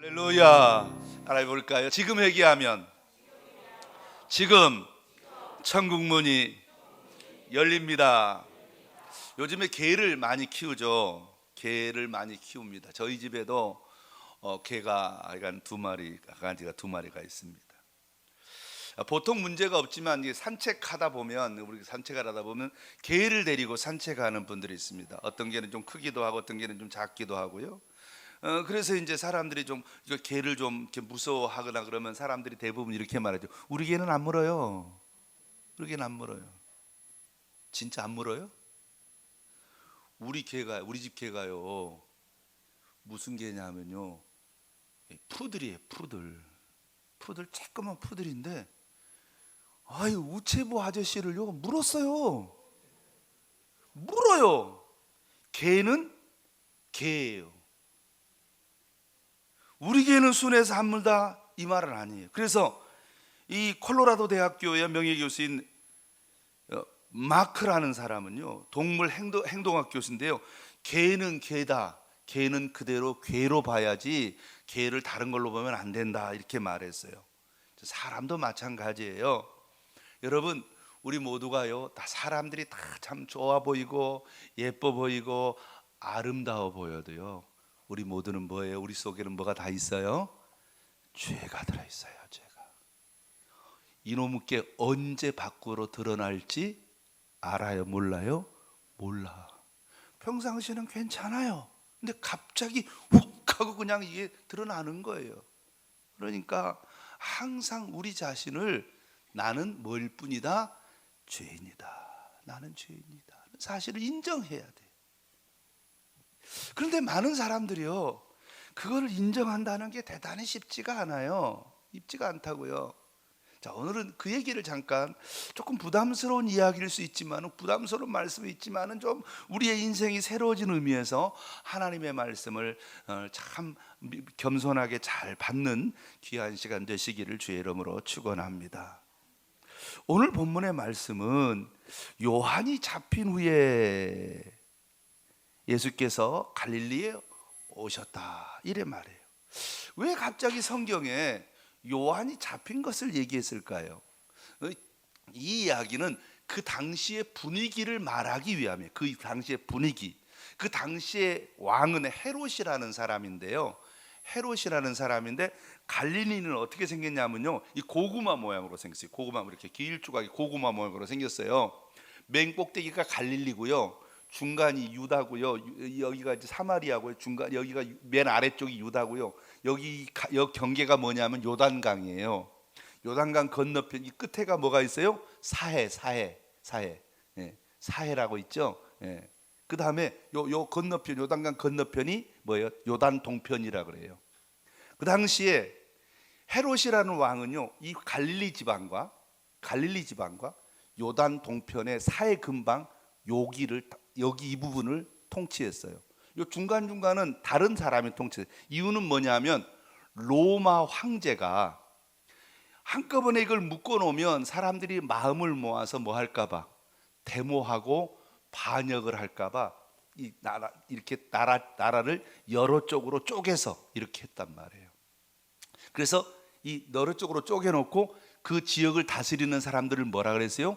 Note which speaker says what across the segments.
Speaker 1: 할렐루야. 알아볼까요? 지금 회개하면 지금 천국 문이 열립니다. 요즘에 개를 많이 키우죠. 개를 많이 키웁니다. 저희 집에도 개가 약간 강아지가 두 마리가 있습니다. 보통 문제가 없지만 산책하다 보면 개를 데리고 산책하는 분들이 있습니다. 어떤 개는 좀 크기도 하고 어떤 개는 좀 작기도 하고요. 그래서 이제 사람들이 좀 개를 좀 이렇게 무서워하거나 그러면 사람들이 대부분 이렇게 말하죠. 우리 개는 안 물어요. 우리 개는 안 물어요. 진짜 안 물어요? 우리 집 개가요. 무슨 개냐면요. 푸들이에요. 푸들 조그만 푸들인데, 아유 우체부 아저씨를요 물었어요. 물어요. 개는 개예요. 우리 개는 순해서 안 물다 이 말은 아니에요. 그래서 이 콜로라도 대학교의 명예교수인 마크라는 사람은요, 동물 행동학 교수인데요, 개는 개다, 개는 그대로 개로 봐야지 개를 다른 걸로 보면 안 된다, 이렇게 말했어요. 사람도 마찬가지예요. 여러분, 우리 모두가요, 다 사람들이 다 참 좋아 보이고 예뻐 보이고 아름다워 보여도요, 우리 모두는 뭐예요? 우리 속에는 뭐가 다 있어요? 죄가 들어있어요. 죄가. 이놈의 게 언제 밖으로 드러날지 알아요? 몰라요? 몰라. 평상시는 괜찮아요. 근데 갑자기 훅 하고 그냥 이게 드러나는 거예요. 그러니까 항상 우리 자신을 나는 뭘 뿐이다? 죄인이다. 나는 죄인이다. 사실을 인정해야 돼. 그런데 많은 사람들이요, 그거를 인정한다는 게 대단히 쉽지가 않아요. 쉽지가 않다고요. 자, 오늘은 그 얘기를 잠깐, 조금 부담스러운 이야기일 수 있지만, 부담스러운 말씀이 있지만, 좀 우리의 인생이 새로워진 의미에서 하나님의 말씀을 참 겸손하게 잘 받는 귀한 시간 되시기를 주의 이름으로 축원합니다. 오늘 본문의 말씀은 요한이 잡힌 후에 예수께서 갈릴리에 오셨다, 이래 말해요. 왜 갑자기 성경에 요한이 잡힌 것을 얘기했을까요? 이 이야기는 그 당시의 분위기를 말하기 위함이에요. 그 당시의 분위기. 그 당시의 왕은 헤롯이라는 사람인데요, 헤롯이라는 사람인데, 갈릴리는 어떻게 생겼냐면요, 이 고구마 모양으로 생겼어요. 고구마, 이렇게 길쭉하게 고구마 모양으로 생겼어요. 맨 꼭대기가 갈릴리고요, 중간이 유다고요, 여기가 이제 사마리아고요, 중간 여기가 맨 아래쪽이 유다고요, 여기 경계가 뭐냐면 요단강이에요. 요단강 건너편 이 끝에가 뭐가 있어요? 사해. 예, 사해라고 있죠. 예. 그 다음에 요 건너편, 요단강 건너편이 뭐예요? 요단 동편이라 그래요. 그 당시에 헤롯이라는 왕은요, 이 갈릴리 지방과 요단 동편의 사해 근방 여기 이 부분을 통치했어요. 요 중간중간은 다른 사람이 통치했어요. 이유는 뭐냐면 로마 황제가 한꺼번에 이걸 묶어 놓으면 사람들이 마음을 모아서 뭐 할까봐, 데모하고 반역을 할까봐 나라를 여러 쪽으로 쪼개서 이렇게 했단 말이에요. 그래서 이 여러 쪽으로 쪼개놓고 그 지역을 다스리는 사람들을 뭐라 그랬어요?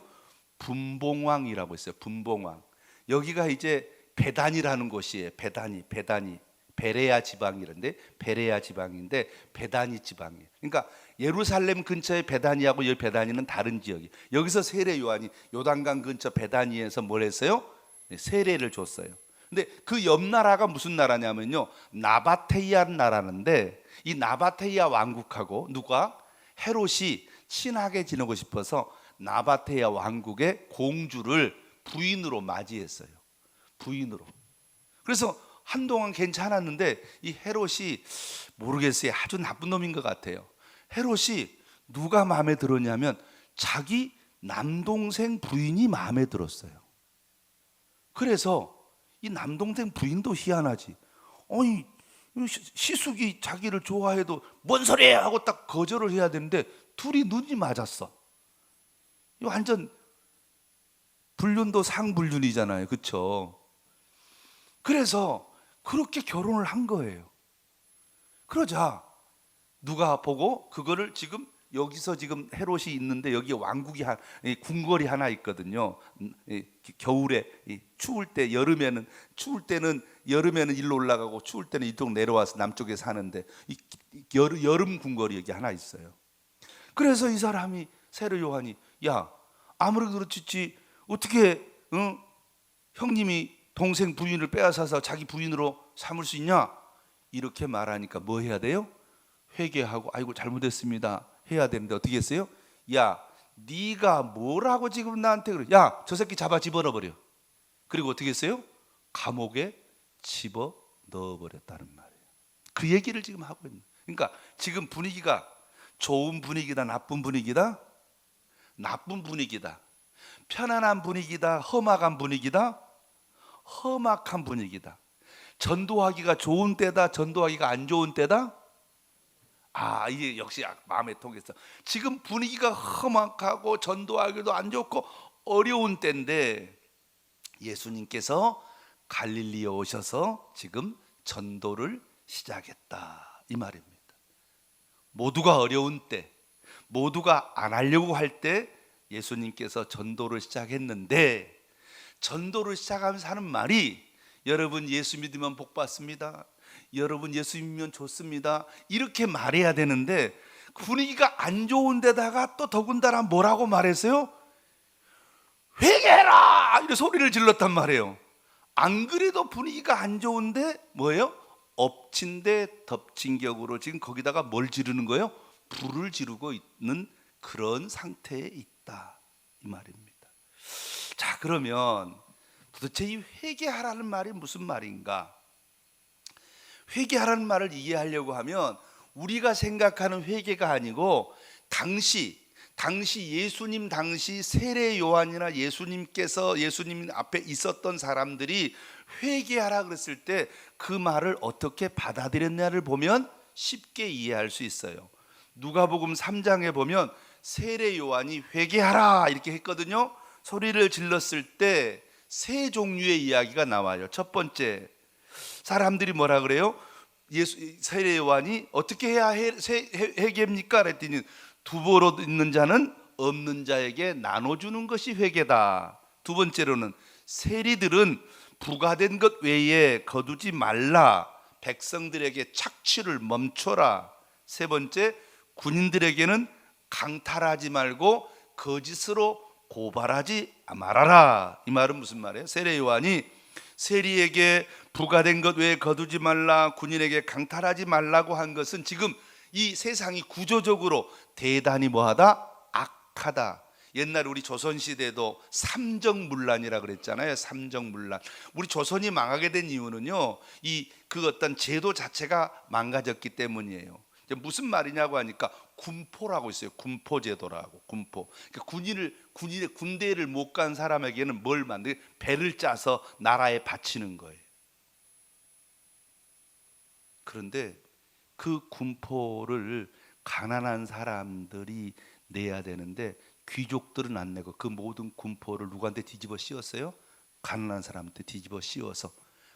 Speaker 1: 분봉왕이라고 했어요. 분봉왕. 여기가 이제 베단이라는 곳이에요. 베다니. 베레아 지방인데 베다니 지방이에요. 그러니까 예루살렘 근처의 베다니하고 여기 베다니는 다른 지역이. 여기서 세례 요한이 요단강 근처 베다니에서 뭘 했어요? 세례를 줬어요. 근데 그 옆 나라가 무슨 나라냐면요, 나바테이아 나라인데, 이 나바테이아 왕국하고 누가? 헤롯이 친하게 지내고 싶어서 나바테이아 왕국의 공주를 부인으로 맞이했어요. 부인으로. 그래서 한동안 괜찮았는데 이 헤롯이, 모르겠어요, 아주 나쁜 놈인 것 같아요. 헤롯이 누가 마음에 들었냐면 자기 남동생 부인이 마음에 들었어요. 그래서 이 남동생 부인도 희한하지, 아니 시숙이 자기를 좋아해도 뭔 소리야 하고 딱 거절을 해야 되는데 둘이 눈이 맞았어. 이거 완전 불륜도 상불륜이잖아요, 그렇죠? 그래서 그렇게 결혼을 한 거예요. 그러자 누가 보고 그거를 지금 여기서 지금 헤롯이 있는데 여기 왕국이 궁궐이 하나 있거든요. 겨울에 추울 때 추울 때는 여름에는 일로 올라가고 추울 때는 이쪽 내려와서 남쪽에 사는데 여름 궁궐이 여기 하나 있어요. 그래서 이 사람이 세례 요한이 야 아무리 그렇지 어떻게 형님이 동생 부인을 빼앗아서 자기 부인으로 삼을 수 있냐? 이렇게 말하니까 뭐 해야 돼요? 회개하고 아이고 잘못했습니다 해야 되는데 어떻게 했어요? 야 네가 뭐라고 지금 나한테 그래? 야 저 새끼 잡아 집어넣어버려. 그리고 어떻게 했어요? 감옥에 집어 넣어버렸다는 말이에요. 그 얘기를 지금 하고 있는. 그러니까 지금 분위기가 좋은 분위기다 나쁜 분위기다? 나쁜 분위기다. 편안한 분위기다 험악한 분위기다? 험악한 분위기다. 전도하기가 좋은 때다 전도하기가 안 좋은 때다? 이게 역시 마음에 통했어. 지금 분위기가 험악하고 전도하기도 안 좋고 어려운 때인데 예수님께서 갈릴리에 오셔서 지금 전도를 시작했다 이 말입니다. 모두가 어려운 때, 모두가 안 하려고 할 때 예수님께서 전도를 시작했는데 전도를 시작하면서 하는 말이 여러분 예수 믿으면 복 받습니다. 여러분 예수 믿으면 좋습니다. 이렇게 말해야 되는데 분위기가 안 좋은 데다가 또 더군다나 뭐라고 말했어요? 회개해라! 이렇게 소리를 질렀단 말이에요. 안 그래도 분위기가 안 좋은데 뭐예요? 엎친 데 덮친 격으로 지금 거기다가 뭘 지르는 거예요? 불을 지르고 있는 그런 상태에 있다 이 말입니다. 자 그러면 도대체 이 회개하라는 말이 무슨 말인가? 회개하라는 말을 이해하려고 하면 우리가 생각하는 회개가 아니고 당시 예수님 당시 세례 요한이나 예수님 앞에 있었던 사람들이 회개하라 그랬을 때 그 말을 어떻게 받아들였냐를 보면 쉽게 이해할 수 있어요. 누가복음 3장에 보면 세례 요한이 회개하라 이렇게 했거든요. 소리를 질렀을 때 세 종류의 이야기가 나와요. 첫 번째 사람들이 뭐라 그래요? 세례 요한이 어떻게 해야 회개입니까? 그랬더니 두보로 있는 자는 없는 자에게 나눠주는 것이 회개다. 두 번째로는 세리들은 부과된 것 외에 거두지 말라. 백성들에게 착취를 멈춰라. 세 번째 군인들에게는 강탈하지 말고 거짓으로 고발하지 말아라. 이 말은 무슨 말이에요? 세례 요한이 세리에게 부과된 것 외에 거두지 말라, 군인에게 강탈하지 말라고 한 것은 지금 이 세상이 구조적으로 대단히 뭐하다? 악하다. 옛날 우리 조선시대도 삼정문란이라 그랬잖아요. 삼정문란. 우리 조선이 망하게 된 이유는요 그 어떤 제도 자체가 망가졌기 때문이에요. 무슨 말이냐고 하니까 군포라고 있어요. 군포제도라고. 군포. 그러니까 군대를 못 간 사람에게는 뭘 만들게? 배를 짜서 나라에 바치는 거예요. 그런데 그 군포를 가난한 사람들이 내야 되는데 귀족들은 안 내고 그 모든 군포를 누구한테 뒤집어 씌웠어요? 가난한 사람한테 뒤집어 씌워서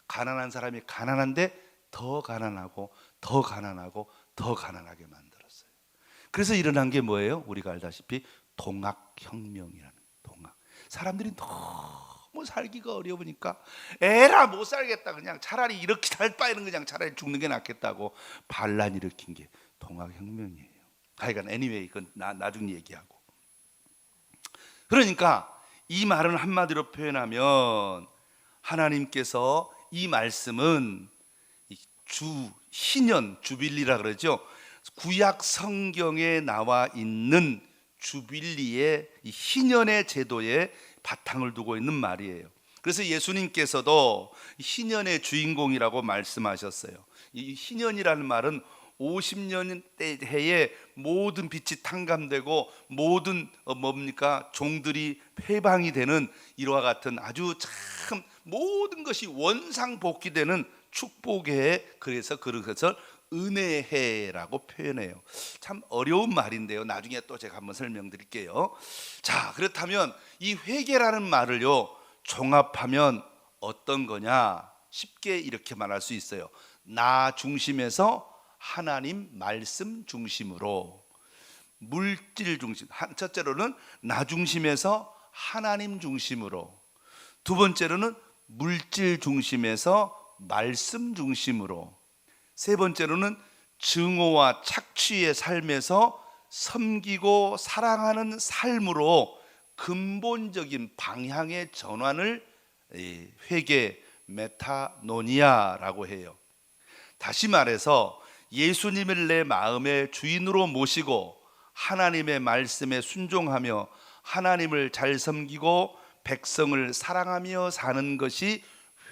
Speaker 1: 가난한 사람이 가난한데 더 가난하고 더 가난하고 더 가난하게 만들었어요. 그래서 일어난 게 뭐예요? 우리가 알다시피 동학혁명이라는 동학. 사람들이 너무 살기가 어려우니까 에라 못 살겠다 그냥 차라리 이렇게 살 바에는 그냥 차라리 죽는 게 낫겠다고 반란 일으킨 게 동학혁명이에요. 하여간 anyway 그건 나중에 얘기하고. 그러니까 이 말은 한마디로 표현하면 하나님께서 이 말씀은 희년 주빌리라 그러죠. 구약 성경에 나와 있는 주빌리의 이 희년의 제도에 바탕을 두고 있는 말이에요. 그래서 예수님께서도 희년의 주인공이라고 말씀하셨어요. 이 희년이라는 말은 50년 해에 모든 빛이 탕감되고 모든 종들이 회방이 되는 이와 같은 아주 참 모든 것이 원상복귀되는 축복의 그래서 그것을 은혜해라고 표현해요. 참 어려운 말인데요. 나중에 또 제가 한번 설명드릴게요. 자, 그렇다면 이 회개라는 말을요 종합하면 어떤 거냐? 쉽게 이렇게 말할 수 있어요. 나 중심에서 하나님 말씀 중심으로, 물질 중심, 첫째로는 나 중심에서 하나님 중심으로, 두 번째로는 물질 중심에서 말씀 중심으로, 세 번째로는 증오와 착취의 삶에서 섬기고 사랑하는 삶으로 근본적인 방향의 전환을 회개 메타노니아라고 해요. 다시 말해서 예수님을 내 마음의 주인으로 모시고 하나님의 말씀에 순종하며 하나님을 잘 섬기고 백성을 사랑하며 사는 것이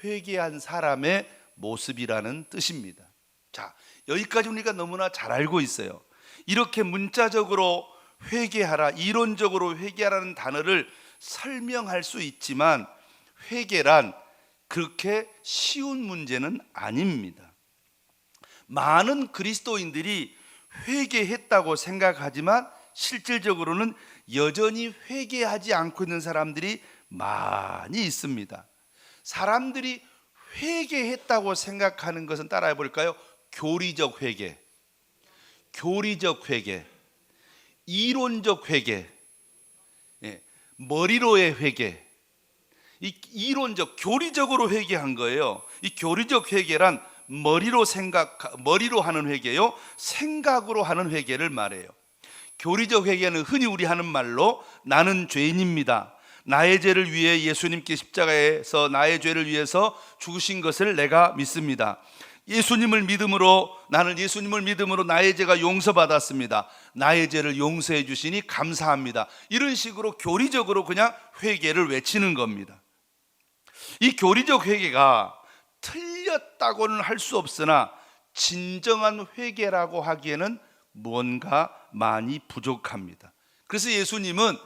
Speaker 1: 회개한 사람의 모습이라는 뜻입니다. 자, 여기까지 우리가 너무나 잘 알고 있어요. 이렇게 문자적으로 회개하라, 이론적으로 회개하라는 단어를 설명할 수 있지만 회개란 그렇게 쉬운 문제는 아닙니다. 많은 그리스도인들이 회개했다고 생각하지만 실질적으로는 여전히 회개하지 않고 있는 사람들이 많이 있습니다. 사람들이 회개했다고 생각하는 것은 따라해 볼까요? 교리적 회개, 교리적 회개, 이론적 회개, 머리로의 회개, 이론적, 교리적으로 회개한 거예요. 이 교리적 회개란 머리로 하는 회개요, 생각으로 하는 회개를 말해요. 교리적 회개는 흔히 우리 하는 말로 나는 죄인입니다, 나의 죄를 위해 예수님께 십자가에서 나의 죄를 위해서 죽으신 것을 내가 믿습니다, 예수님을 믿음으로, 나는 예수님을 믿음으로 나의 죄가 용서받았습니다, 나의 죄를 용서해 주시니 감사합니다, 이런 식으로 교리적으로 그냥 회개를 외치는 겁니다. 이 교리적 회개가 틀렸다고는 할 수 없으나 진정한 회개라고 하기에는 뭔가 많이 부족합니다. 그래서 예수님은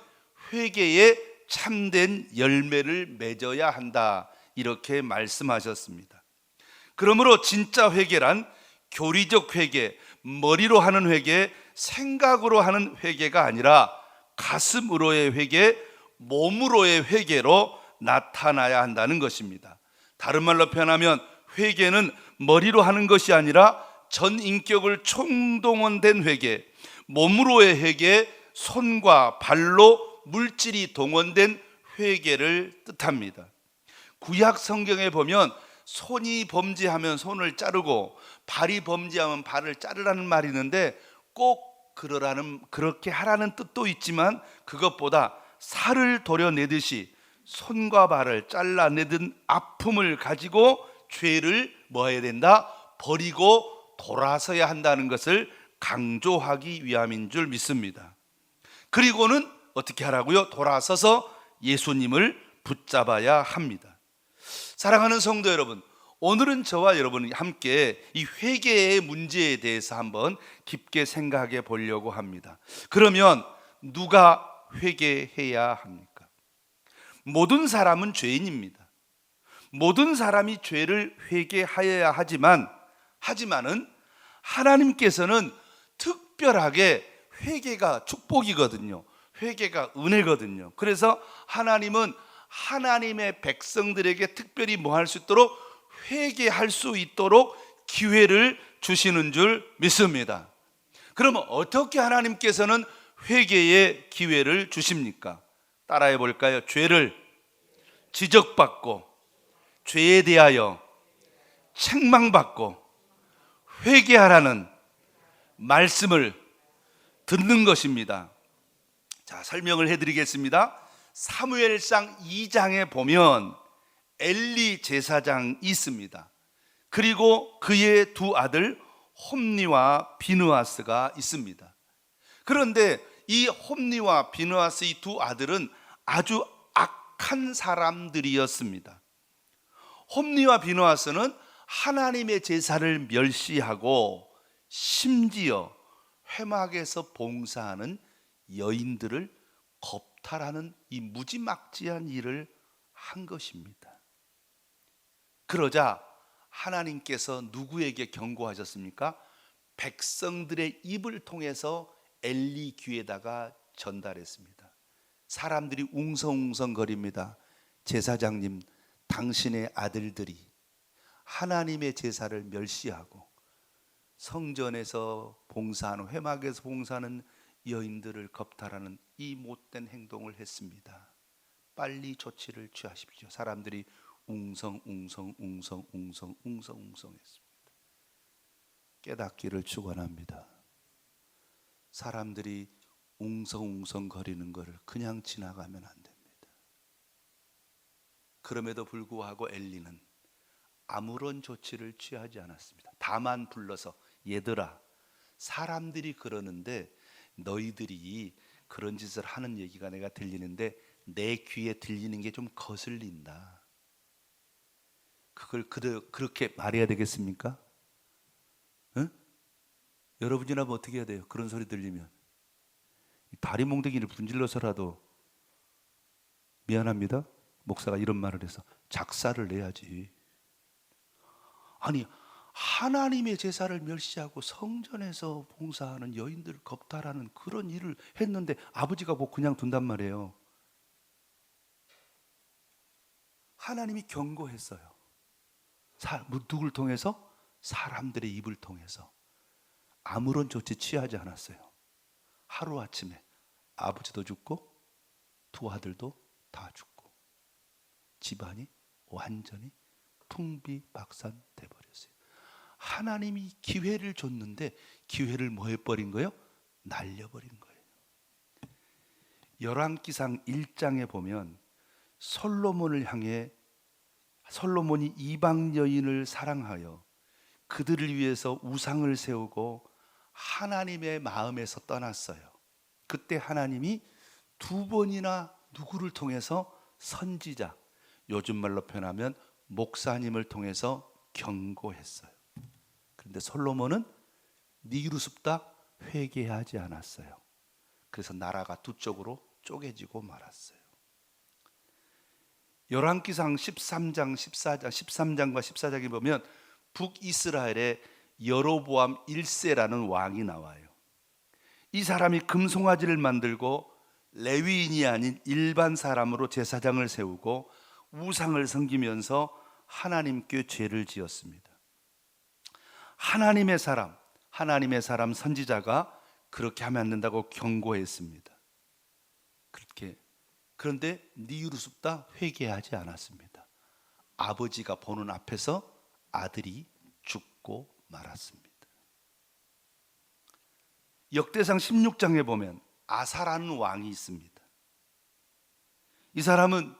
Speaker 1: 회개에 참된 열매를 맺어야 한다, 이렇게 말씀하셨습니다. 그러므로 진짜 회개란 교리적 회개, 머리로 하는 회개, 생각으로 하는 회개가 아니라 가슴으로의 회개, 몸으로의 회개로 나타나야 한다는 것입니다. 다른 말로 표현하면 회개는 머리로 하는 것이 아니라 전 인격을 총동원된 회개, 몸으로의 회개, 손과 발로 물질이 동원된 회개를 뜻합니다. 구약 성경에 보면 손이 범죄하면 손을 자르고 발이 범죄하면 발을 자르라는 말이 있는데 꼭 그렇게 하라는 뜻도 있지만 그것보다 살을 도려내듯이 손과 발을 잘라내든 아픔을 가지고 죄를 뭐 해야 된다? 버리고 돌아서야 한다는 것을 강조하기 위함인 줄 믿습니다. 그리고는 어떻게 하라고요? 돌아서서 예수님을 붙잡아야 합니다. 사랑하는 성도 여러분, 오늘은 저와 여러분이 함께 이 회개의 문제에 대해서 한번 깊게 생각해 보려고 합니다. 그러면 누가 회개해야 합니까? 모든 사람은 죄인입니다. 모든 사람이 죄를 회개하여야 하지만은 하나님께서는 특별하게 회개가 축복이거든요. 회개가 은혜거든요. 그래서 하나님은 하나님의 백성들에게 특별히 뭐 할 수 있도록, 회개할 수 있도록 기회를 주시는 줄 믿습니다. 그러면 어떻게 하나님께서는 회개의 기회를 주십니까? 따라해 볼까요? 죄를 지적받고 죄에 대하여 책망받고 회개하라는 말씀을 듣는 것입니다. 자, 설명을 해드리겠습니다. 사무엘상 2장에 보면 엘리 제사장이 있습니다. 그리고 그의 두 아들 홈니와 비느하스가 있습니다. 그런데 이 홈니와 비느하스 이 두 아들은 아주 악한 사람들이었습니다. 홈니와 비느하스는 하나님의 제사를 멸시하고 심지어 회막에서 봉사하는 여인들을 겁탈하는 이 무지막지한 일을 한 것입니다. 그러자 하나님께서 누구에게 경고하셨습니까? 백성들의 입을 통해서 엘리 귀에다가 전달했습니다. 사람들이 웅성웅성거립니다. 제사장님, 당신의 아들들이 하나님의 제사를 멸시하고 성전에서 봉사하는, 회막에서 봉사하는 여인들을 겁탈하는 이 못된 행동을 했습니다. 빨리 조치를 취하십시오. 사람들이 웅성했습니다. 깨닫기를 축원합니다. 사람들이 웅성거리는 것을 그냥 지나가면 안 됩니다. 그럼에도 불구하고 엘리는 아무런 조치를 취하지 않았습니다. 다만 불러서 얘들아, 사람들이 그러는데 너희들이 그런 짓을 하는 얘기가 내가 들리는데 내 귀에 들리는 게 좀 거슬린다. 그걸 그렇게 말해야 되겠습니까? 응? 여러분이라면 어떻게 해야 돼요? 그런 소리 들리면 다리 몽둥이를 분질러서라도 미안합니다, 목사가 이런 말을 해서 작사를 내야지. 아니, 하나님의 제사를 멸시하고 성전에서 봉사하는 여인들을 겁탈하는 그런 일을 했는데 아버지가 뭐 그냥 둔단 말이에요. 하나님이 경고했어요. 누구를 통해서? 사람들의 입을 통해서. 아무런 조치 취하지 않았어요. 하루아침에 아버지도 죽고 두 아들도 다 죽고 집안이 완전히 풍비박산돼 버렸어요. 하나님이 기회를 줬는데 기회를 뭐 해버린 거예요? 날려버린 거예요. 열왕기상 1장에 보면 솔로몬을 향해, 솔로몬이 이방 여인을 사랑하여 그들을 위해서 우상을 세우고 하나님의 마음에서 떠났어요. 그때 하나님이 두 번이나 누구를 통해서? 선지자, 요즘 말로 표현하면 목사님을 통해서 경고했어요. 그런데 솔로몬은 니루습다 회개하지 않았어요. 그래서 나라가 두 쪽으로 쪼개지고 말았어요. 열왕기상 13장과 14장에 보면 북이스라엘에 여로보암 1세라는 왕이 나와요. 이 사람이 금송아지를 만들고 레위인이 아닌 일반 사람으로 제사장을 세우고 우상을 섬기면서 하나님께 죄를 지었습니다. 하나님의 사람 선지자가 그렇게 하면 안 된다고 경고했습니다. 그런데 니루습다 회개하지 않았습니다. 아버지가 보는 앞에서 아들이 죽고 말았습니다. 역대상 16장에 보면 아사라는 왕이 있습니다. 이 사람은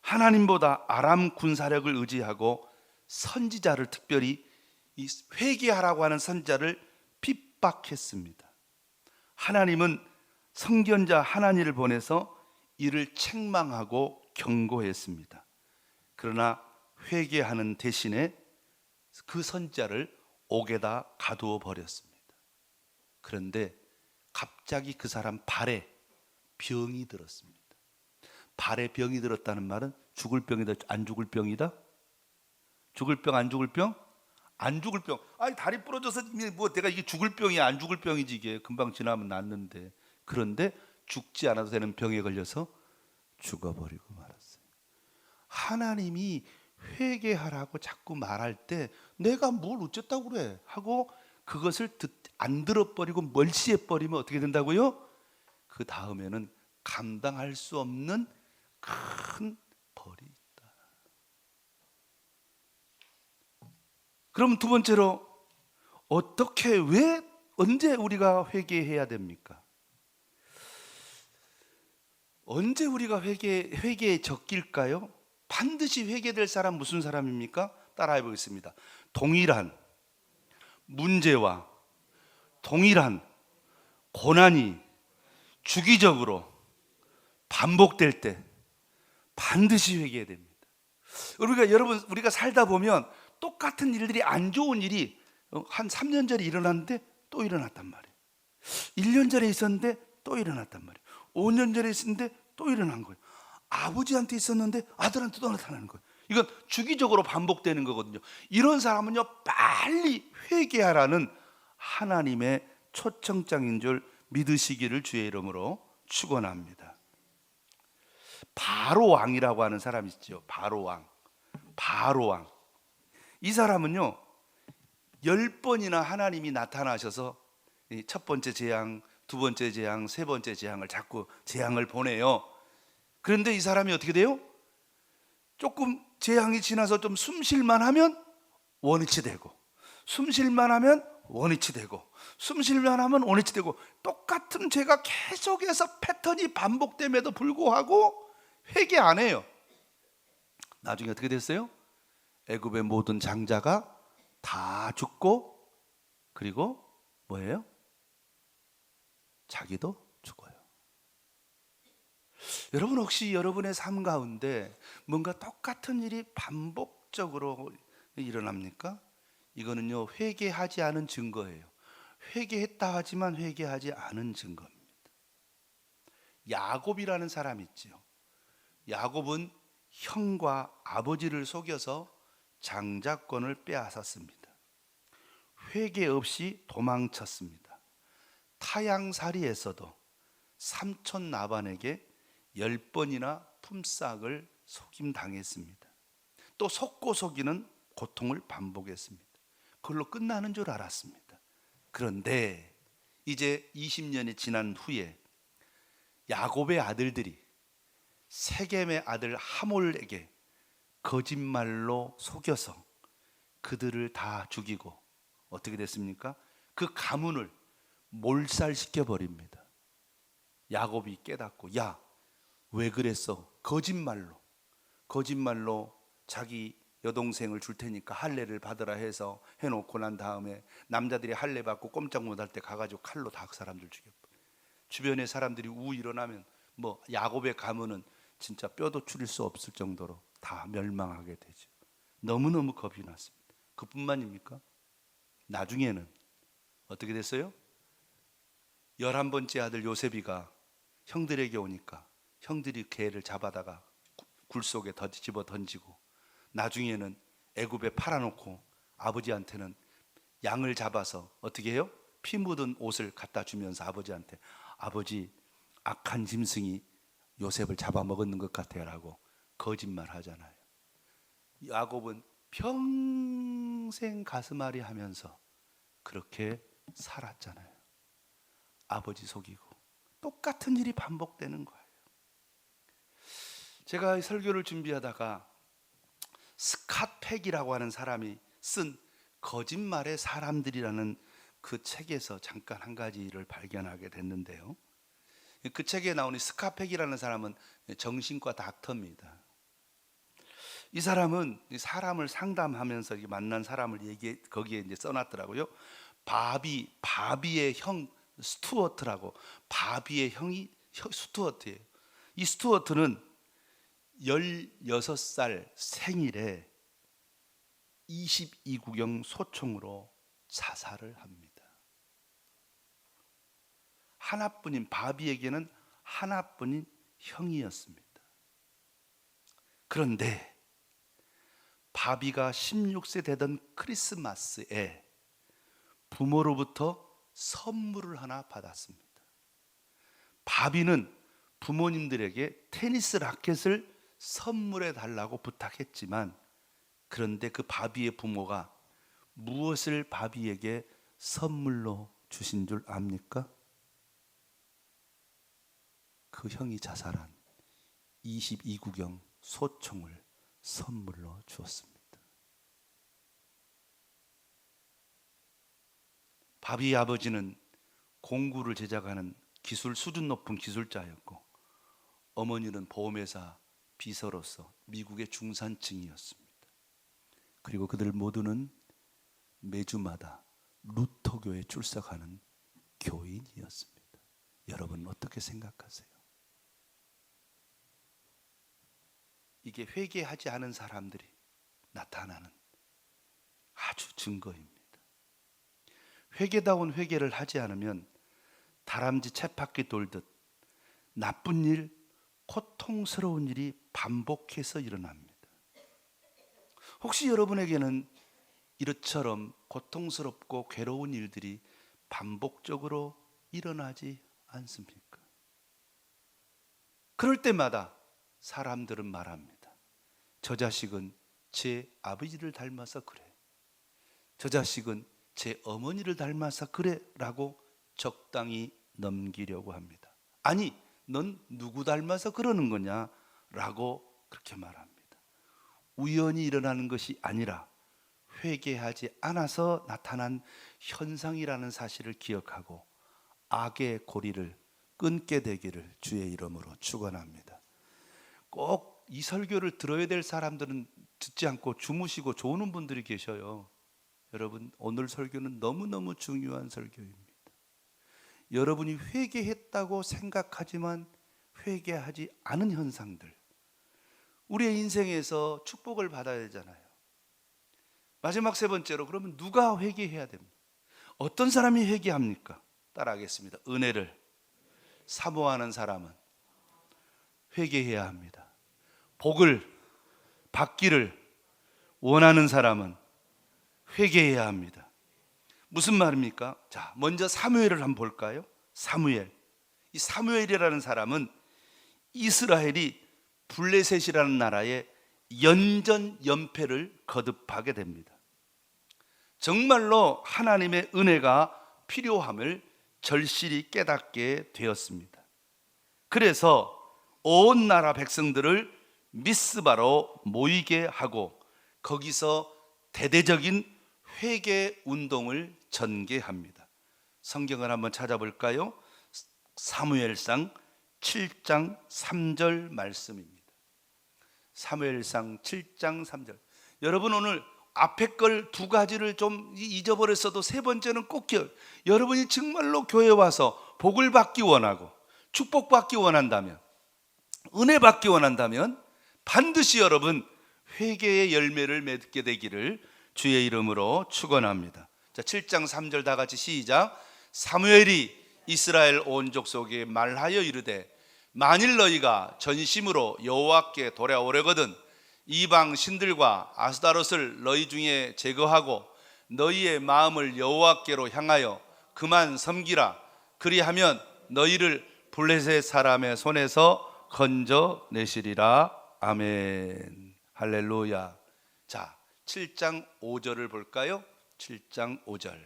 Speaker 1: 하나님보다 아람 군사력을 의지하고 선지자를, 특별히 이 회개하라고 하는 선지자를 핍박했습니다. 하나님은 선견자 하나니를 보내서 이를 책망하고 경고했습니다. 그러나 회개하는 대신에 그 선지자를 옥에다 가두어 버렸습니다. 그런데 갑자기 그 사람 발에 병이 들었습니다. 발에 병이 들었다는 말은 죽을 병이다, 안 죽을 병이다? 죽을 병, 안 죽을 병? 안 죽을 병. 아니, 다리 부러져서 뭐 내가 이게 죽을 병이야, 안 죽을 병이지, 이게 금방 지나면 낫는데. 그런데 죽지 않아도 되는 병에 걸려서 죽어버리고 말았어요. 하나님이 회개하라고 자꾸 말할 때 내가 뭘 어쨌다고 그래 하고 그것을 안 들어버리고 멀시해버리면 어떻게 된다고요? 그 다음에는 감당할 수 없는 큰 벌이 있다. 그럼 두 번째로, 어떻게, 왜, 언제 우리가 회개해야 됩니까? 언제 우리가 회개에 적길까요? 반드시 회개될 사람 무슨 사람입니까? 따라해 보겠습니다. 동일한 문제와 동일한 고난이 주기적으로 반복될 때 반드시 회개해야 됩니다. 우리가 살다 보면 똑같은 일들이, 안 좋은 일이 한 3년 전에 일어났는데 또 일어났단 말이에요. 1년 전에 있었는데 또 일어났단 말이에요. 5년 전에 있었는데 또 일어난 거예요. 아버지한테 있었는데 아들한테 또 나타나는 거예요. 이건 주기적으로 반복되는 거거든요. 이런 사람은요, 빨리 회개하라는 하나님의 초청장인 줄 믿으시기를 주의 이름으로 축원합니다. 바로 왕이라고 하는 사람이 있죠. 바로 왕. 이 사람은요, 10번이나 하나님이 나타나셔서 첫 번째 재앙, 두 번째 재앙, 세 번째 재앙을 자꾸 재앙을 보내요. 그런데 이 사람이 어떻게 돼요? 조금 재앙이 지나서 좀 숨쉴만 하면 원위치 되고, 숨쉴만 하면 원위치 되고, 숨쉴만 하면 원위치 되고, 똑같은 죄가 계속해서 패턴이 반복됨에도 불구하고 회개 안 해요. 나중에 어떻게 됐어요? 애굽의 모든 장자가 다 죽고, 그리고 뭐예요? 자기도 죽어요. 여러분, 혹시 여러분의 삶 가운데 뭔가 똑같은 일이 반복적으로 일어납니까? 이거는요, 회개하지 않은 증거예요. 회개했다 하지만 회개하지 않은 증거입니다. 야곱이라는 사람이 있지요. 야곱은 형과 아버지를 속여서 장자권을 빼앗았습니다. 회개 없이 도망쳤습니다. 타향살이에서도 삼촌 라반에게 10번이나 품삯을 속임당했습니다. 또 속고 속이는 고통을 반복했습니다. 그걸로 끝나는 줄 알았습니다. 그런데 이제 20년이 지난 후에 야곱의 아들들이 세겜의 아들 하몰에게 거짓말로 속여서 그들을 다 죽이고 어떻게 됐습니까? 그 가문을 몰살시켜 버립니다. 야곱이 깨닫고, 야, 왜 그랬어? 거짓말로 자기 여동생을 줄 테니까 할례를 받으라 해서 해놓고 난 다음에 남자들이 할례 받고 꼼짝 못할 때 가가지고 칼로 다 그 사람들 죽여버려. 주변의 사람들이 우 일어나면 뭐 야곱의 가문은 진짜 뼈도 추릴 수 없을 정도로 다 멸망하게 되죠. 너무너무 겁이 났습니다. 그뿐만입니까? 나중에는 어떻게 됐어요? 11번째 아들 요셉이가 형들에게 오니까 형들이 걔를 잡아다가 굴 속에 집어 던지고, 나중에는 애굽에 팔아놓고 아버지한테는 양을 잡아서 어떻게 해요? 피 묻은 옷을 갖다 주면서 아버지한테, 아버지, 악한 짐승이 요셉을 잡아먹었는 것 같아요 라고 거짓말 하잖아요. 야곱은 평생 가슴앓이 하면서 그렇게 살았잖아요. 아버지 속이고 똑같은 일이 반복되는 거예요. 제가 설교를 준비하다가 스캇 팩이라고 하는 사람이 쓴 거짓말의 사람들이라는 그 책에서 잠깐 한 가지를 발견하게 됐는데요. 그 책에 나오는 스캇 팩이라는 사람은 정신과 닥터입니다. 이 사람은 사람을 상담하면서 만난 사람을 거기에 이제 써놨더라고요. 바비의 형 스튜어트라고. 바비의 형이 스튜어트예요. 이 스튜어트는 16살 생일에 22구경 소총으로 자살을 합니다. 하나뿐인, 바비에게는 하나뿐인 형이었습니다. 그런데 바비가 16세 되던 크리스마스에 부모로부터 선물을 하나 받았습니다. 바비는 부모님들에게 테니스 라켓을 선물해 달라고 부탁했지만, 그런데 그 바비의 부모가 무엇을 바비에게 선물로 주신 줄 압니까? 그 형이 자살한 22구경 소총을 선물로 주었습니다. 바비의 아버지는 공구를 제작하는 수준 높은 기술자였고, 어머니는 보험회사 비서로서 미국의 중산층이었습니다. 그리고 그들 모두는 매주마다 루터교에 출석하는 교인이었습니다. 여러분 어떻게 생각하세요? 이게 회개하지 않은 사람들이 나타나는 아주 증거입니다. 회개다운 회개를 하지 않으면 다람쥐 쳇바퀴 돌듯 나쁜 일, 고통스러운 일이 반복해서 일어납니다. 혹시 여러분에게는 이처럼 고통스럽고 괴로운 일들이 반복적으로 일어나지 않습니까? 그럴 때마다 사람들은 말합니다. 저 자식은 제 아버지를 닮아서 그래. 저 자식은 제 어머니를 닮아서 그래 라고 적당히 넘기려고 합니다. 아니, 넌 누구 닮아서 그러는 거냐 라고 그렇게 말합니다. 우연히 일어나는 것이 아니라 회개하지 않아서 나타난 현상이라는 사실을 기억하고 악의 고리를 끊게 되기를 주의 이름으로 축원합니다. 꼭 이 설교를 들어야 될 사람들은 듣지 않고 주무시고 조는 분들이 계셔요. 여러분, 오늘 설교는 너무너무 중요한 설교입니다. 여러분이 회개했다고 생각하지만 회개하지 않은 현상들, 우리의 인생에서 축복을 받아야 되잖아요. 마지막 세 번째로, 그러면 누가 회개해야 됩니까? 어떤 사람이 회개합니까? 따라하겠습니다. 은혜를 사모하는 사람은 회개해야 합니다. 복을 받기를 원하는 사람은 회개해야 합니다. 무슨 말입니까? 자, 먼저 사무엘을 한번 볼까요? 사무엘. 이 사무엘이라는 사람은 이스라엘이 블레셋이라는 나라에 연전연패를 거듭하게 됩니다. 정말로 하나님의 은혜가 필요함을 절실히 깨닫게 되었습니다. 그래서 온 나라 백성들을 미스바로 모이게 하고 거기서 대대적인 회개 운동을 전개합니다. 성경을 한번 찾아볼까요? 사무엘상 7장 3절 말씀입니다. 사무엘상 7장 3절. 여러분, 오늘 앞에 걸 두 가지를 좀 잊어버렸어도 세 번째는 꼭 기억. 여러분이 정말로 교회 와서 복을 받기 원하고 축복받기 원한다면, 은혜 받기 원한다면 반드시 여러분 회개의 열매를 맺게 되기를 주의 이름으로 축원합니다. 자, 7장 3절 다 같이 시작. 사무엘이 이스라엘 온 족속에 말하여 이르되 만일 너희가 전심으로 여호와께 돌아오려거든 이방 신들과 아스다롯을 너희 중에 제거하고 너희의 마음을 여호와께로 향하여 그만 섬기라. 그리하면 너희를 블레셋 사람의 손에서 건져내시리라. 아멘. 할렐루야. 자, 7장 5절을 볼까요? 7장 5절.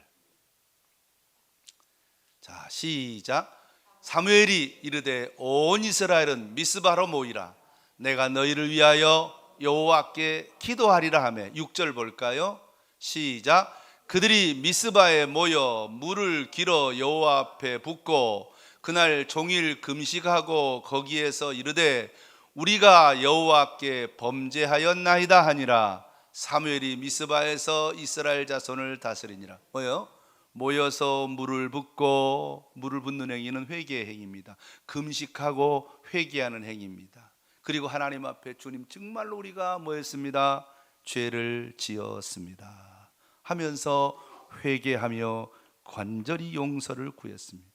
Speaker 1: 자, 시작. 사무엘이 이르되 온 이스라엘은 미스바로 모이라. 내가 너희를 위하여 여호와께 기도하리라 하며. 6절 볼까요? 시작. 그들이 미스바에 모여 물을 길어 여호와 앞에 붓고 그날 종일 금식하고 거기에서 이르되 우리가 여호와께 범죄하였나이다 하니라. 사무엘이 미스바에서 이스라엘 자손을 다스리니라. 뭐요? 모여서 물을 붓고, 물을 붓는 행위는 회개의 행위입니다. 금식하고 회개하는 행위입니다. 그리고 하나님 앞에 주님 정말로 우리가 뭐했습니다? 죄를 지었습니다 하면서 회개하며 간절히 용서를 구했습니다.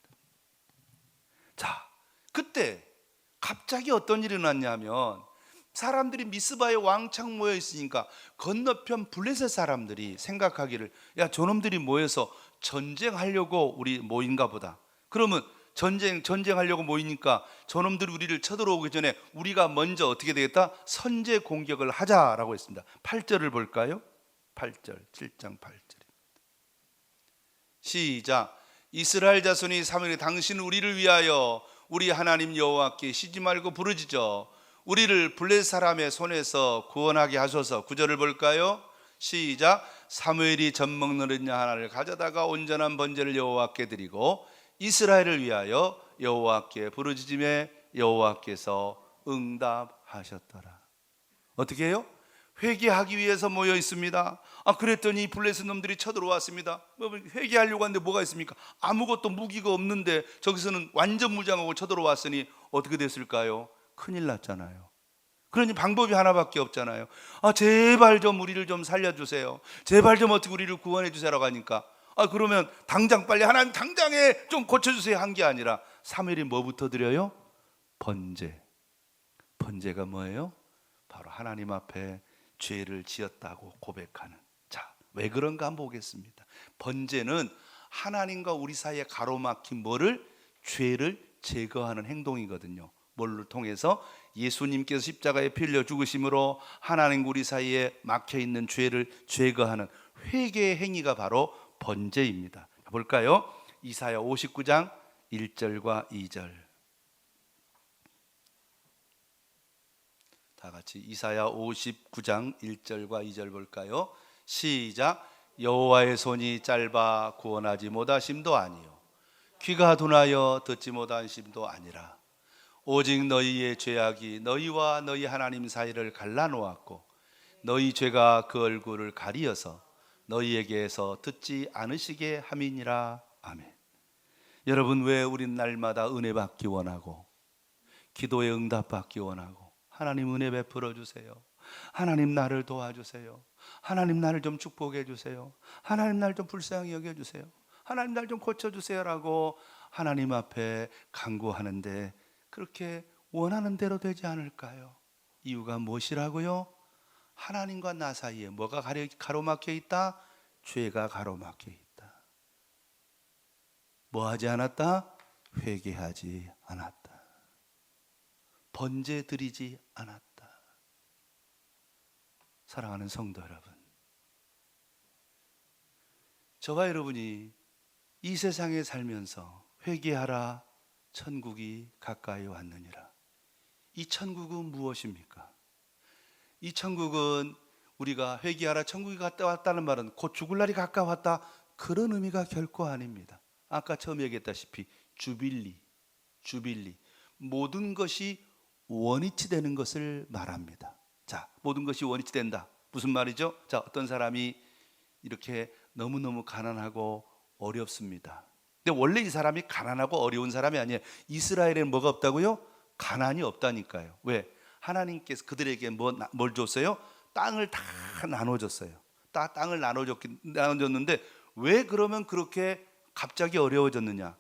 Speaker 1: 자, 그때 갑자기 어떤 일이 일어났냐면 사람들이 미스바에 왕창 모여 있으니까 건너편 블레셋 사람들이 생각하기를, 야, 저놈들이 모여서 전쟁하려고 우리 모인가 보다. 그러면 전쟁하려고 모이니까 저놈들이 우리를 쳐들어오기 전에 우리가 먼저 어떻게 되겠다? 선제 공격을 하자라고 했습니다. 8절을 볼까요? 8절, 7장 8절입니다. 시작. 이스라엘 자손이 사무엘이 당신 우리를 위하여 우리 하나님 여호와께 쉬지 말고 부르짖어 우리를 블레셋 사람의 손에서 구원하게 하소서. 9절을 볼까요? 시작. 사무엘이 젖 먹는 어린 양 하나를 가져다가 온전한 번제를 여호와께 드리고 이스라엘을 위하여 여호와께 부르짖음에 여호와께서 응답하셨더라. 어떻게 해요? 회개하기 위해서 모여 있습니다. 그랬더니 블레셋 놈들이 쳐들어왔습니다. 회개하려고 하는데 뭐가 있습니까? 아무것도 무기가 없는데 저기서는 완전 무장하고 쳐들어왔으니 어떻게 됐을까요? 큰일 났잖아요. 그러니 방법이 하나밖에 없잖아요. 제발 좀 우리를 좀 살려주세요. 제발 좀 어떻게 우리를 구원해 주세요라고 하니까 그러면 당장 빨리 하나님 당장에 좀 고쳐주세요 한 게 아니라 사무엘이 뭐부터 드려요? 번제. 번제가 뭐예요? 바로 하나님 앞에 죄를 지었다고 고백하는. 자, 왜 그런가 한번 보겠습니다. 번제는 하나님과 우리 사이에 가로막힌 뭐를? 죄를 제거하는 행동이거든요. 뭘로 통해서? 예수님께서 십자가에 피 흘려 죽으심으로 하나님과 우리 사이에 막혀있는 죄를 제거하는 회개의 행위가 바로 번제입니다. 볼까요? 이사야 59장 1절과 2절. 다 같이 이사야 59장 1절과 2절 볼까요? 시작. 여호와의 손이 짧아 구원하지 못하심도 아니요 귀가 둔하여 듣지 못하심도 아니라 오직 너희의 죄악이 너희와 너희 하나님 사이를 갈라놓았고 너희 죄가 그 얼굴을 가리어서 너희에게서 듣지 않으시게 함이니라. 아멘. 여러분, 왜 우린 날마다 은혜 받기 원하고 기도에 응답 받기 원하고 하나님 은혜 베풀어 주세요, 하나님 나를 도와주세요, 하나님 나를 좀 축복해 주세요, 하나님 날 좀 불쌍히 여겨 주세요, 하나님 날 좀 고쳐 주세요라고 하나님 앞에 간구하는데 그렇게 원하는 대로 되지 않을까요? 이유가 무엇이라고요? 하나님과 나 사이에 뭐가 가로막혀 있다? 죄가 가로막혀 있다. 뭐 하지 않았다? 회개하지 않았다. 번제 드리지 않았다. 사랑하는 성도 여러분, 저와 여러분이 이 세상에 살면서 회개하라 천국이 가까이 왔느니라. 이 천국은 무엇입니까? 이 천국은 우리가 회개하라 천국이 가까이 왔다는 말은 곧 죽을 날이 가까웠다, 그런 의미가 결코 아닙니다. 아까 처음 얘기했다시피 주빌리, 모든 것이 원위치 되는 것을 말합니다. 자, 모든 것이 원위치 된다. 무슨 말이죠? 자, 어떤 사람이 이렇게 너무너무 가난하고 어렵습니다. 근데 원래 이 사람이 가난하고 어려운 사람이 아니에요. 이스라엘에는 뭐가 없다고요? 가난이 없다니까요. 왜? 하나님께서 그들에게 뭘 줬어요? 땅을 다 나눠줬어요. 땅을 나눠줬는데 왜 그러면 그렇게 갑자기 어려워졌느냐?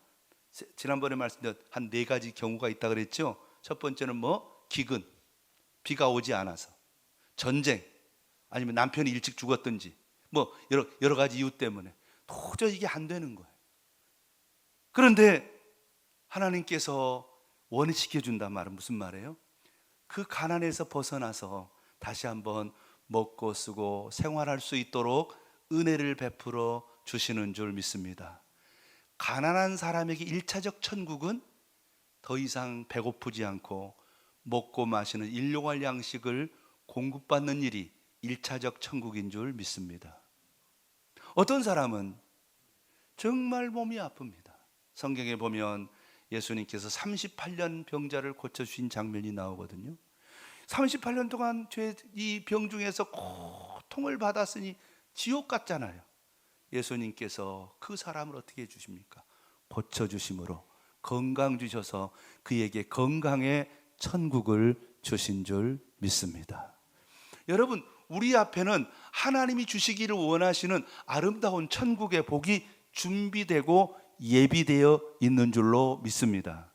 Speaker 1: 지난번에 말씀드린 한 4가지 경우가 있다 그랬죠. 첫 번째는 기근, 비가 오지 않아서, 전쟁, 아니면 남편이 일찍 죽었든지 여러 가지 이유 때문에 도저히 이게 안 되는 거예요. 그런데 하나님께서 원위시켜 준단 말은 무슨 말이에요? 그 가난에서 벗어나서 다시 한번 먹고 쓰고 생활할 수 있도록 은혜를 베풀어 주시는 줄 믿습니다. 가난한 사람에게 1차적 천국은 더 이상 배고프지 않고 먹고 마시는 일용할 양식을 공급받는 일이 1차적 천국인 줄 믿습니다. 어떤 사람은 정말 몸이 아픕니다. 성경에 보면 예수님께서 38년 병자를 고쳐주신 장면이 나오거든요. 38년 동안 이 병 중에서 고통을 받았으니 지옥 같잖아요. 예수님께서 그 사람을 어떻게 해주십니까? 고쳐주심으로 건강 주셔서 그에게 건강의 천국을 주신 줄 믿습니다. 여러분, 우리 앞에는 하나님이 주시기를 원하시는 아름다운 천국의 복이 준비되고 예비되어 있는 줄로 믿습니다.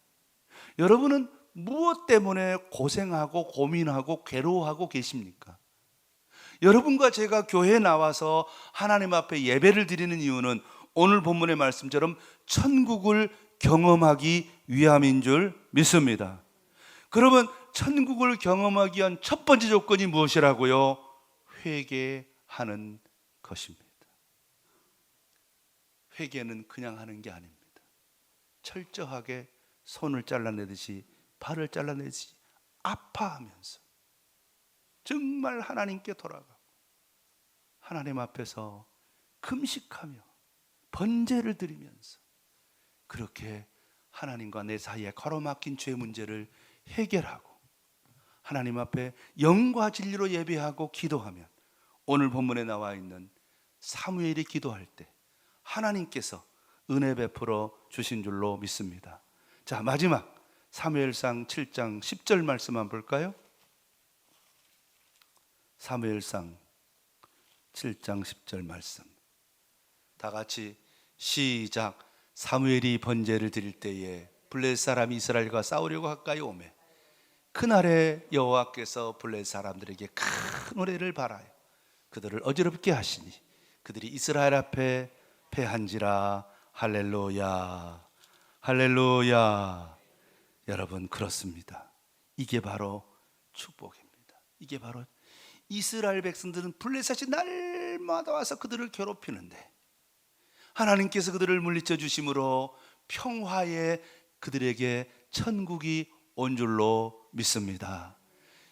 Speaker 1: 여러분은 무엇 때문에 고생하고 고민하고 괴로워하고 계십니까? 여러분과 제가 교회에 나와서 하나님 앞에 예배를 드리는 이유는 오늘 본문의 말씀처럼 천국을 경험하기 위함인 줄 믿습니다. 그러면 천국을 경험하기 위한 첫 번째 조건이 무엇이라고요? 회개하는 것입니다. 회개는 그냥 하는 게 아닙니다. 철저하게 손을 잘라내듯이 발을 잘라내듯이 아파하면서 정말 하나님께 돌아가고 하나님 앞에서 금식하며 번제를 드리면서 그렇게 하나님과 내 사이에 가로막힌 죄 문제를 해결하고 하나님 앞에 영과 진리로 예배하고 기도하면 오늘 본문에 나와 있는 사무엘이 기도할 때 하나님께서 은혜 베풀어 주신 줄로 믿습니다. 자, 마지막 사무엘상 7장 10절 말씀 한번 볼까요? 사무엘상 7장 10절 말씀 다 같이 시작. 사무엘이 번제를 드릴 때에 블레셋 사람이 이스라엘과 싸우려고 가까이 오매 그날에 여호와께서 블레셋 사람들에게 큰 우레를 발하여 그들을 어지럽게 하시니 그들이 이스라엘 앞에 패한지라. 할렐루야, 할렐루야. 여러분, 그렇습니다. 이게 바로 축복입니다. 이게 바로 이스라엘 백성들은 블레셋이 날마다 와서 그들을 괴롭히는데 하나님께서 그들을 물리쳐 주심으로 평화에 그들에게 천국이 온 줄로 믿습니다.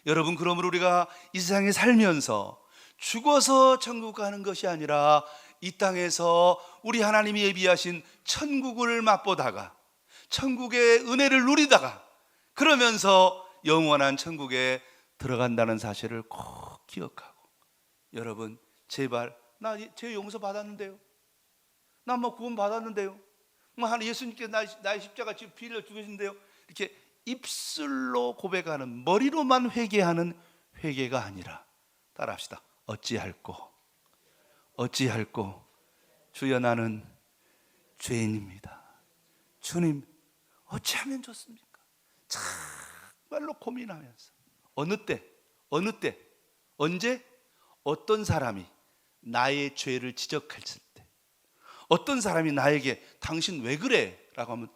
Speaker 1: 여러분, 그러므로 우리가 이 세상에 살면서 죽어서 천국 가는 것이 아니라 이 땅에서 우리 하나님이 예비하신 천국을 맛보다가 천국의 은혜를 누리다가 그러면서 영원한 천국에 들어간다는 사실을 꼭 기억하고, 여러분 제발 나 죄 용서 받았는데요, 나 뭐 구원 받았는데요, 뭐 예수님께서 나의 십자가 지금 빌려 주신데요, 이렇게 입술로 고백하는, 머리로만 회개하는 회개가 아니라 따라합시다. 어찌할꼬 주여 나는 죄인입니다. 주님 어찌하면 좋습니까? 정말로 고민하면서 어느 때 언제 어떤 사람이 나의 죄를 지적했을 때, 어떤 사람이 나에게 당신 왜 그래? 라고 하면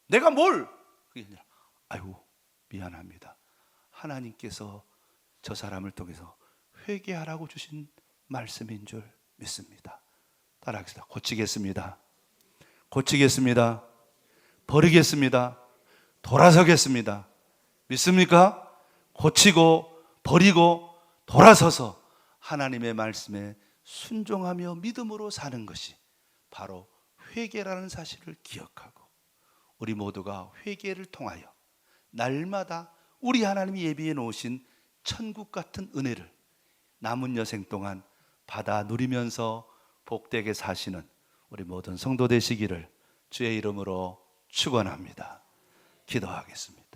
Speaker 1: 내가 뭘? 그게 아니라 아이고 미안합니다, 하나님께서 저 사람을 통해서 회개하라고 주신 말씀인 줄 믿습니다. 따라하겠습니다. 고치겠습니다. 버리겠습니다. 돌아서겠습니다. 믿습니까? 고치고 버리고 돌아서서 하나님의 말씀에 순종하며 믿음으로 사는 것이 바로 회개라는 사실을 기억하고, 우리 모두가 회개를 통하여 날마다 우리 하나님이 예비해 놓으신 천국 같은 은혜를 남은 여생 동안 받아 누리면서 복되게 사시는 우리 모든 성도 되시기를 주의 이름으로 축원합니다. 기도하겠습니다.